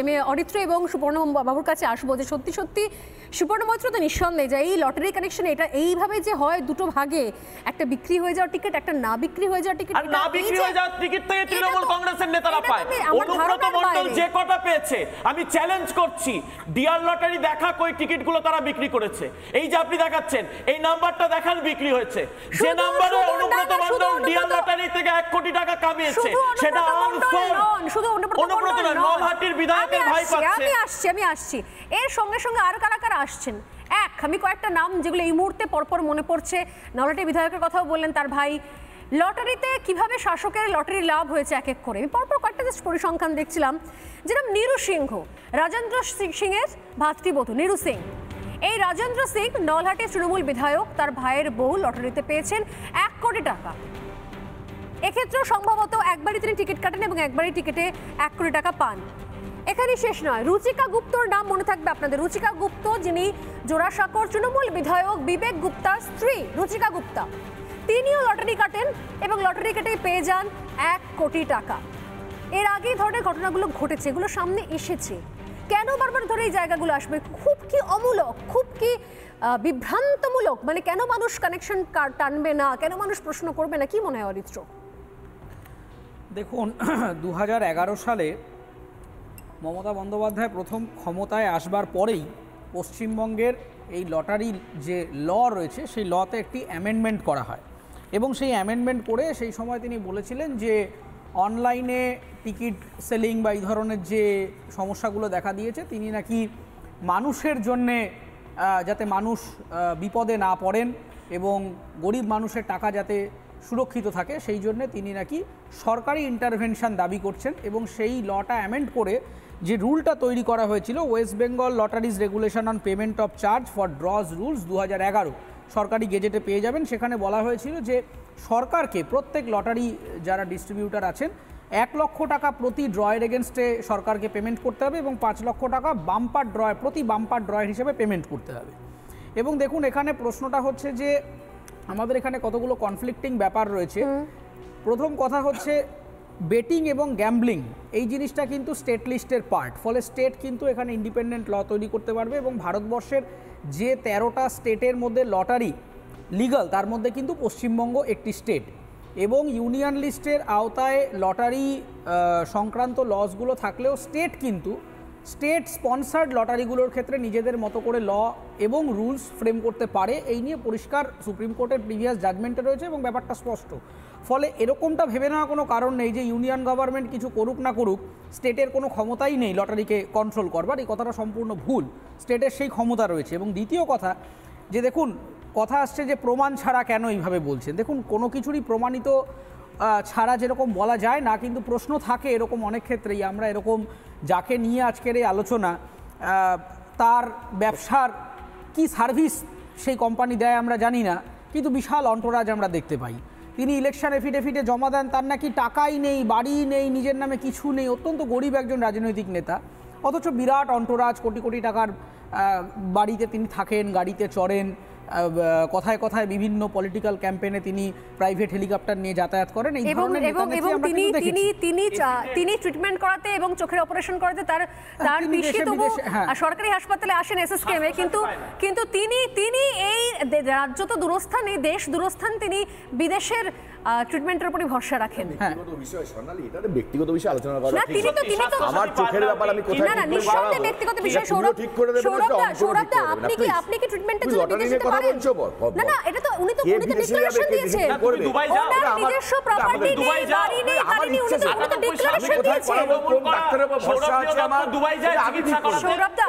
আমি অরিত্র এবং সুপর্ণ বাবুর কাছে আসবো যে সত্যি সত্যি সুপর্ণ মৈত্র তো নিঃসন্দেহে যে এই লটারি কানেকশন এটা এইভাবে যে হয় দুটো ভাগে একটা বিক্রি হয়ে যাওয়ার টিকিট একটা না বিক্রি হয়ে যাওয়ার টিকিট আর না বিক্রি হয়ে যাওয়ার টিকিট থেকে তৃণমূল কংগ্রেসের নেতারা পায়। অনুব্রত মণ্ডল যে কটা পেয়েছে আমি চ্যালেঞ্জ করছি ডিআর লটারি দেখা কই টিকিটগুলো তারা বিক্রি করেছে। এই যে আপনি দেখাচ্ছেন এই নাম্বারটা দেখান বিক্রি হয়েছে, যে নাম্বারে অনুব্রত মণ্ডল ডিআর লটারি থেকে 1 কোটি টাকা কামিয়েছে সেটা শুধু অনুব্রত নয়, নলহাটির বিধায়কের ভাই পাচ্ছে। আমি আসছি এর সঙ্গে সঙ্গে আর কারা কারা আসছেন। আমি কয়েকটা নাম যেগুলো এই মুহূর্তে পরপর মনে পড়ছে, নলহাটির বিধায়কের কথাও বললেন, তার ভাই। লটারিতে কিভাবে শাসকের লটারি লাভ হয়েছে এক এক করে আমি পরপর কয়েকটা জাস্ট পরিসংখ্যান দেখছিলাম। যেরকম নিরু সিংহ, রাজেন্দ্র সিংয়ের ভাতৃবধূ নিরু সিং। এই রাজেন্দ্র সিং নলহাটির তৃণমূল বিধায়ক, তার ভাইয়ের বউ লটারিতে পেয়েছেন 1 কোটি টাকা। এক্ষেত্রেও সম্ভবত একবারই তিনি টিকিট কাটেন এবং একবারই টিকিটে 1 কোটি টাকা পান। এখানে শেষ নয়, রুচিকা গুপ্তর নাম মনে থাকবে আপনাদের। রুচিকা গুপ্ত যিনি জোড়াসাঁকোর তৃণমূল বিধায়ক বিবেক গুপ্তার স্ত্রী রুচিকা গুপ্তা, তিনিও লটারি কাটেন এবং লটারি কেটেই পেয়ে যান 1 কোটি টাকা। এর আগে এই ধরনের ঘটনাগুলো ঘটেছে, এগুলো সামনে এসেছে। কেন বারবার ধরে এই জায়গাগুলো আসবে? খুব কি অমূলক, খুব কি বিভ্রান্তমূলক, মানে কেন মানুষ কানেকশন টানবে না, কেন মানুষ প্রশ্ন করবে না, কি মনে হয় অরিত্র? দেখুন 2011 সালে মমতা বন্দ্যোপাধ্যায় প্রথম ক্ষমতায় আসবার পরেই পশ্চিমবঙ্গের এই লটারির যে ল রয়েছে সেই লতে একটি অ্যামেন্ডমেন্ট করা হয় এবং সেই অ্যামেন্ডমেন্ট করে সেই সময় তিনি বলেছিলেন যে অনলাইনে টিকিট সেলিং বা এই ধরনের যে সমস্যাগুলো দেখা দিয়েছে তিনি নাকি মানুষের জন্যে যাতে মানুষ বিপদে না পড়েন এবং গরিব মানুষের টাকা যাতে সুরক্ষিত থাকে সেই জন্য তিনি নাকি সরকারি ইন্টারভেনশন দাবি করছেন এবং সেই লটা অ্যামেন্ড করে যে রুলটা তৈরি করা হয়েছিল West Bengal lotteries regulation on payment of charge for draws rules 2011 সরকারি গেজেটে পেয়ে যাবেন। সেখানে বলা হয়েছিল যে সরকারকে প্রত্যেক লটারি যারা ডিস্ট্রিবিউটার আছেন 1 লক্ষ টাকা প্রতি ড্রয়ের এগেনস্টে সরকারকে পেমেন্ট করতে হবে এবং 5 লক্ষ টাকা বাম্পার ড্রয় প্রতি বাম্পার ড্রয়ের হিসেবে পেমেন্ট করতে হবে। এবং দেখুন এখানে প্রশ্নটা হচ্ছে যে আমাদের এখানে কতগুলো কনফ্লিক্টিং ব্যাপার রয়েছে। প্রথম কথা হচ্ছে বেটিং এবং গ্যাম্বলিং এই জিনিসটা কিন্তু স্টেট লিস্টের পার্ট, ফলে স্টেট কিন্তু এখানে ইন্ডিপেন্ডেন্ট ল তৈরি করতে পারবে এবং ভারতবর্ষের যে 13টা স্টেটের মধ্যে লটারি লিগাল তার মধ্যে কিন্তু পশ্চিমবঙ্গ একটি স্টেট এবং ইউনিয়ন লিস্টের আওতায় লটারি সংক্রান্ত লসগুলো থাকলেও স্টেট কিন্তু স্টেট স্পন্সার্ড লটারিগুলোর ক্ষেত্রে নিজেদের মতো করে ল এবং রুলস ফ্রেম করতে পারে। এই নিয়ে পরিষ্কার সুপ্রিম কোর্টের প্রিভিয়াস জাজমেন্টে রয়েছে এবং ব্যাপারটা স্পষ্ট। ফলে এরকমটা ভেবে নেওয়ার কোনো কারণ নেই যে ইউনিয়ন গভর্নমেন্ট কিছু করুক না করুক স্টেটের কোনো ক্ষমতাই নেই লটারিকে কন্ট্রোল করবার, এই কথাটা সম্পূর্ণ ভুল। স্টেটের সেই ক্ষমতা রয়েছে। এবং দ্বিতীয় কথা যে দেখুন কথা আসছে যে প্রমাণ ছাড়া কেন এইভাবে বলছেন। দেখুন কোনো কিছুরই প্রমাণিত ছাড়া যেরকম বলা যায় না, কিন্তু প্রশ্ন থাকে এরকম অনেক ক্ষেত্রেই। আমরা এরকম যাকে নিয়ে আজকের এই আলোচনা তার ব্যবসার কি সার্ভিস সেই কোম্পানি দেয় আমরা জানি না, কিন্তু বিশাল অন্টোরাজ আমরা দেখতে পাই। তিনি ইলেকশন এফিডেভিটে জমা দেন, তার নাকি টাকাই নেই, বাড়ি নেই, নিজের নামে কিছু নেই, অত্যন্ত গরিব একজন রাজনৈতিক নেতা, অথচ বিরাট অন্টোরাজ, কোটি কোটি টাকার বাড়িতে তিনি থাকেন, গাড়িতে চড়েন, কথায় কথায় বিভিন্ন পলিটিক্যাল ক্যাম্পেইনে তিনি প্রাইভেট হেলিকপ্টার নিয়ে যাতায়াত করেন। এবং তিনি ট্রিটমেন্ট করাতে এবং চোখের অপারেশন করাতে তার পিসি তবু সরকারি হাসপাতালে আসেন এসএসকেএমে, কিন্তু তিনি এই রাজ্য তো দূরস্থান, এই দেশ দূরস্থান, তিনি বিদেশের ট্রিটমেন্টের উপরই ভরসা রাখেন। ব্যক্তিগত বিষয় আলোচনা করা আমার চোখের ব্যাপার, আমি কোথায় না নিঃসন্দেহে ব্যক্তিগত বিষয়। সৌরভদা আপনি কি ট্রিটমেন্টের জন্য বিদেশে যেতে পারেন? না এটা তো উনি তো ডিক্লারেশন দিয়েছেন, ওনার নিজস্ব প্রপার্টি নেই, বাড়ি নেই, গাড়ি নেই, উনি তো ডিক্লারেশন দিয়েছেন। সৌরভদা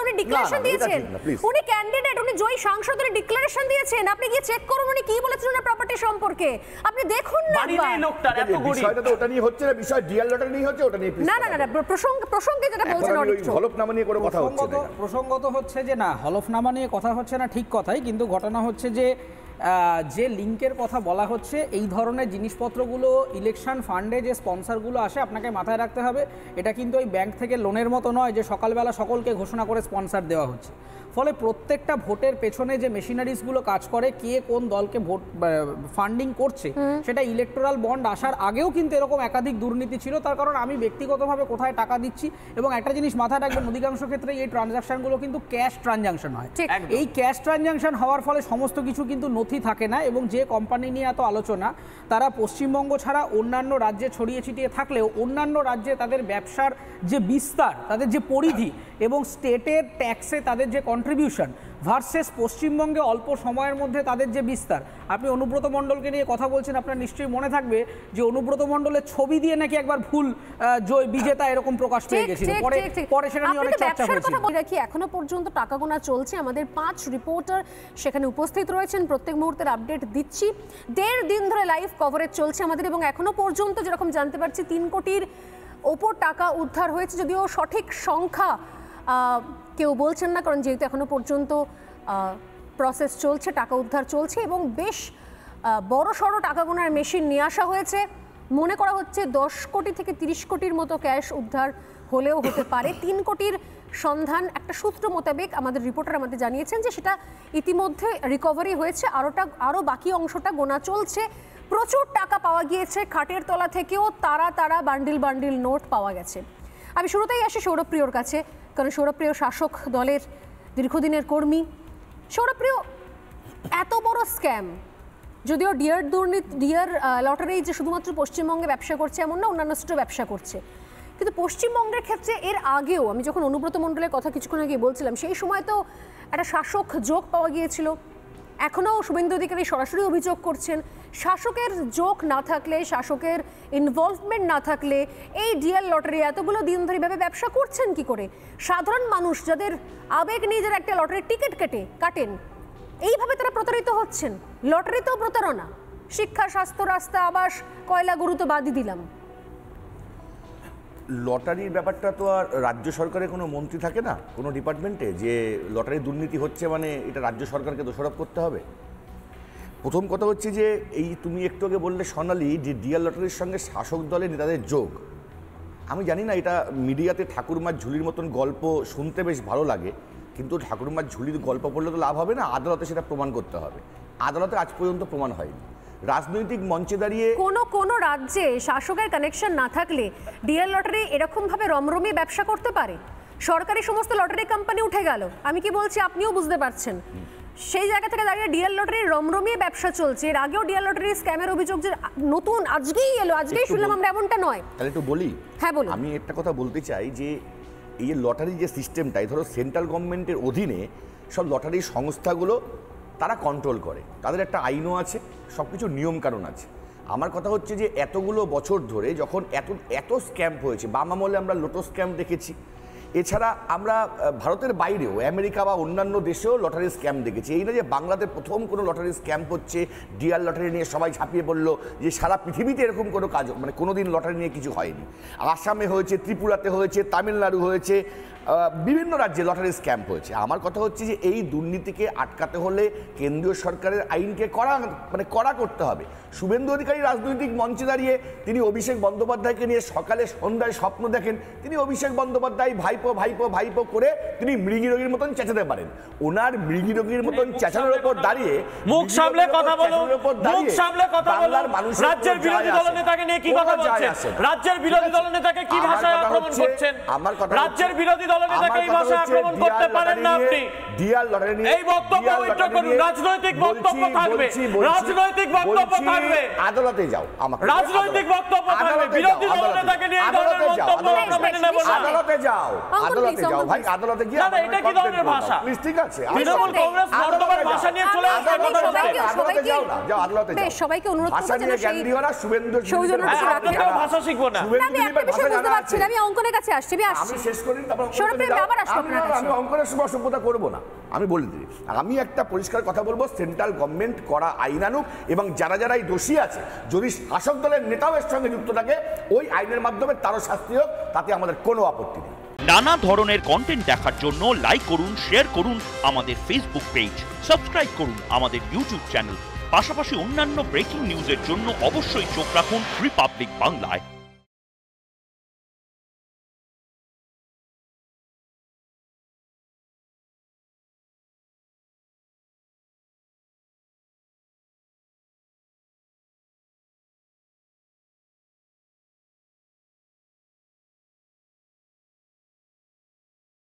উনি ডিক্লারেশন দিয়েছেন, উনি ক্যান্ডিডেট, উনি জয়ী সাংসদ, উনি ডিক্লারেশন দিয়েছেন। আপনি গিয়ে চেক করুন উনি কি বলেছেন ওনার প্রপার্টি সম্পর্কে, আপনি দেখুন না। বিষয়টা তো ওটা নিয়ে হচ্ছে না, বিষয় ডিএল লটারি নিয়ে হচ্ছে, ওটা নিয়ে না প্রসঙ্গে যেটা বলছেন হলফনামা নিয়ে কোনো কথা হচ্ছে না। প্রসঙ্গত হচ্ছে যে না হলফনামা নিয়ে কথা হচ্ছে না, ঠিক কথাই, কিন্তু ঘটনা হচ্ছে যে যে লিঙ্কের কথা বলা হচ্ছে, এই ধরনের জিনিসপত্রগুলো ইলেকশন ফান্ডে যে স্পন্সরগুলো আসে, আপনাকে মাথায় রাখতে হবে এটা কিন্তু ওই ব্যাংক থেকে লোনের মতো নয় যে সকালবেলা সকলকে ঘোষণা করে স্পন্সর দেওয়া হচ্ছে। ফলে প্রত্যেকটা ভোটের পেছনে যে মেশিনারিজগুলো কাজ করে, কে কোন দলকে ভোট ফান্ডিং করছে, সেটা ইলেকটোরাল বন্ড আসার আগেও কিন্তু এরকম একাধিক দুর্নীতি ছিল। তার কারণ আমি ব্যক্তিগতভাবে কোথায় টাকা দিচ্ছি, এবং একটা জিনিস মাথায় রাখবেন, অধিকাংশ ক্ষেত্রে এই ট্রানজাকশনগুলো কিন্তু ক্যাশ ট্রানজাকশন হয়। এই ক্যাশ ট্রানজাকশন হওয়ার ফলে সমস্ত কিছু কিন্তু নথি থাকে না, এবং যে কোম্পানি নিয়ে এত আলোচনা, তারা পশ্চিমবঙ্গ ছাড়া অন্যান্য রাজ্যে ছড়িয়ে ছিটিয়ে থাকলেও অন্যান্য রাজ্যে তাদের ব্যবসার যে বিস্তার, তাদের যে পরিধি এবং স্টেটের ট্যাক্সে তাদের যে কন্ট্রিবিউশন ভার্সেস পশ্চিমবঙ্গে অল্প সময়ের মধ্যে তাদের যে বিস্তার। আপনি অনুব্রত মণ্ডলকে নিয়ে কথা বলছেন, আপনার নিশ্চয়ই মনে থাকবে যে অনুব্রত মণ্ডলের ছবি দিয়ে নাকি একবার ভুল জয় বিজেতা এরকম প্রকাশ পেয়ে গেছিল, পরে সেটা নিয়ে অনেক চর্চা হয়েছিল। এখনো পর্যন্ত টাকা গোনা চলছে, আমাদের 5 রিপোর্টার সেখানে উপস্থিত রয়েছেন, প্রত্যেক মুহূর্তের আপডেট দিচ্ছি। 1.5 দিন ধরে লাইভ কভারেজ চলছে আমাদের, এবং এখনো পর্যন্ত যেরকম জানতে পারছি 3 কোটির ওপর টাকা উদ্ধার হয়েছে, যদিও সঠিক সংখ্যা কেউ বলছেন না, কারণ যেহেতু এখনো পর্যন্ত প্রসেস চলছে, টাকা উদ্ধার চলছে, এবং বেশ বড় সড়ো টাকা গোনার মেশিন নিয়ে আসা হয়েছে। মনে করা হচ্ছে 10 কোটি থেকে 30 কোটির মতো ক্যাশ উদ্ধার হলেও হতে পারে। 3 কোটির সন্ধান একটা সূত্র মোতাবেক আমাদের রিপোর্টার আমাদের জানিয়েছেন যে সেটা ইতিমধ্যে রিকভারি হয়েছে, আরও বাকি অংশটা গোনা চলছে। প্রচুর টাকা পাওয়া গিয়েছে, খাটের তলা থেকেও তারা বান্ডিল বান্ডিল নোট পাওয়া গেছে। আমি শুরুতেই আসি সৌরভপ্রিয়র কাছে, কারণ সৌরভপ্রিয় শাসক দলের দীর্ঘদিনের কর্মী। সৌরভপ্রিয়, এত বড় স্ক্যাম, যদিও ডিয়ার লটারি যে শুধুমাত্র পশ্চিমবঙ্গে ব্যবসা করছে এমন না, অন্যান্য স্টেটও ব্যবসা করছে, কিন্তু পশ্চিমবঙ্গের ক্ষেত্রে এর আগেও আমি যখন অনুব্রত মণ্ডলের কথা কিছুক্ষণ আগে বলছিলাম, সেই সময় তো একটা শাসক যোগ পাওয়া গিয়েছিল। এখনও শুভেন্দু অধিকারী সরাসরি অভিযোগ করছেন, শাসকের যোগ না থাকলে, শাসকের ইনভলভমেন্ট না থাকলে এই ডিয়ার লটারি এতগুলো দিন ধরে ভাবে ব্যবসা করছেন কি করে? সাধারণ মানুষ যাদের আবেগ নিয়ে যারা একটা লটারির টিকিট কাটেন, এইভাবে তারা প্রতারিত হচ্ছেন। লটারিতেও প্রতারণা, শিক্ষা, স্বাস্থ্য, রাস্তা, আবাস, কয়লা, গরু তো বাদই দিলাম। লটারির ব্যাপারটা তো আর রাজ্য সরকারের কোনো মন্ত্রী থাকে না কোনো ডিপার্টমেন্টে যে লটারি দুর্নীতি হচ্ছে মানে এটা রাজ্য সরকারকে দোষারোপ করতে হবে। প্রথম কথা হচ্ছে যে এই তুমি একটু আগে বললে সোনালি যে ডিয়ার লটারির সঙ্গে শাসক দলের নেতাদের যোগ, আমি জানি না এটা মিডিয়াতে ঠাকুরমার ঝুলির মতন গল্প শুনতে বেশ ভালো লাগে, কিন্তু ঠাকুরমার ঝুলির গল্প পড়লে তো লাভ হবে না, আদালতে সেটা প্রমাণ করতে হবে। আদালতে আজ পর্যন্ত প্রমাণ হয়নি। রাজনৈতিক মঞ্চে দাঁড়িয়ে কোনো রাজ্যে শাসকের কানেকশন না থাকলে ডিয়ার লটারি এরকম ভাবে রমরমিয়ে ব্যবসা করতে পারে? সরকারি সমস্ত লটারি কোম্পানি উঠে গেল, আমি কি বলছি আপনিও বুঝতে পারছেন। সেই জায়গা থেকে দাঁড়িয়ে ডিয়ার লটারির রমরমিয়ে ব্যবসা চলছে। এর আগেও ডিয়ার লটারির স্ক্যামের অভিযোগ যে নতুন আজকেই এলো, আজকেই শুনলাম আমরা, এমনটা নয়। তাহলে একটু বলি। হ্যাঁ বলুন। আমি একটা কথা বলতে চাই যে এই লটারি যে সিস্টেমটাই ধরো সেন্ট্রাল গভর্নমেন্টের অধীনে সব লটারি সংস্থাগুলো তারা কন্ট্রোল করে, তাদের একটা আইনও আছে, সব কিছু নিয়মকানুন আছে। আমার কথা হচ্ছে যে এতগুলো বছর ধরে যখন এত স্ক্যাম হয়েছে, বাম আমলে আমরা লোটো স্ক্যাম দেখেছি, এছাড়া আমরা ভারতের বাইরেও আমেরিকা বা অন্যান্য দেশেও লটারি স্ক্যাম দেখেছি। এই না যে বাংলাদেশ প্রথম কোনো লটারি স্ক্যাম হচ্ছে, ডিয়ার লটারি নিয়ে সবাই ঝাঁপিয়ে পড়লো, যে সারা পৃথিবীতে এরকম কোনো কাজ মানে কোনোদিন লটারি নিয়ে কিছু হয়নি। আসামে হয়েছে, ত্রিপুরাতে হয়েছে, তামিলনাড়ু হয়েছে, বিভিন্ন রাজ্যে লটারি স্ক্যাম হয়েছে। আমার কথা হচ্ছে যে এই দুর্নীতিকে আটকাতে হলে কেন্দ্রীয় সরকারের আইনকে কড়া করতে হবে। শুভেন্দু অধিকারী রাজনৈতিক মঞ্চে দাঁড়িয়ে তিনি অভিষেক বন্দ্যোপাধ্যায়কে নিয়ে সকালে সন্ধ্যায় স্বপ্ন দেখেন, তিনি অভিষেক বন্দ্যোপাধ্যায় ভাইপো ভাইপো ভাইপো করে তিনি মৃগীরোগীর মতন চেঁচাতে পারেন। ওনার মৃগীরোগীর মতন চেঁচানোর উপর দাঁড়িয়ে মুখ সামলে কথা বলুন, মুখ সামলে কথা বলুন। রাজ্যের বিরোধী দলনেতাকে নিয়ে কি কথা বলছেন? রাজ্যের বিরোধী দলনেতাকে কি ভাষায় আক্রমণ করছেন? রাজ্যের বিরোধী দলনেতাকে এই ভাষায় আক্রমণ করতে পারেন না আপনি। ডিয়ার লটারি নিয়ে এই বক্তব্য উইথড্র করুন, রাজনৈতিক বক্তব্য থাকবে, রাজনৈতিক বক্তব্য থাকবে। আদালতে যাও, আমাকে রাজনৈতিক বক্তব্য থাকবে, বিরোধী দলনেতাকে নিয়ে এই ধরনের বক্তব্য আমরা মেনে নেব না। আদালতে যাও ভাই, আদালতে গিয়ে না, এটা কি ধরনের ভাষা? প্লিজ, ঠিক আছে, তৃণমূল কংগ্রেস বর্তমান ভাষা নিয়ে চলে আসছে, কথা বলছে। আদালতে যাও না, যাও আদালতে যাও। সবাইকে অনুরোধ করছি ভাষা নিয়ে জ্ঞান দিও না, শুভেন্দু আপনাকেও ভাষা শিখবো না। আমি একটা বিষয় বুঝতে পারছি না, আমি অঙ্কনের কাছে আসছি, আমি শেষ করি, তারপর আমি অঙ্কনের সভ্যতা করবো না। আমি বলে দিই, আমি একটা পরিষ্কার কথা বলবো, সেন্ট্রাল গভর্নমেন্ট করা আইন আনুক, এবং যারা দোষী আছে, যদি শাসক দলের নেতাও এর সঙ্গে যুক্ত থাকে, ওই আইনের মাধ্যমে তারও শাস্তি হোক, তাতে আমাদের কোনো আপত্তি নেই। নানা ধরনের কন্টেন্ট দেখার জন্য লাইক করুন, শেয়ার করুন আমাদের ফেসবুক পেজ, সাবস্ক্রাইব করুন আমাদের ইউটিউব চ্যানেল। পাশাপাশি অন্যান্য ব্রেকিং নিউজের জন্য অবশ্যই চোখ রাখুন রিপাবলিক বাংলায়।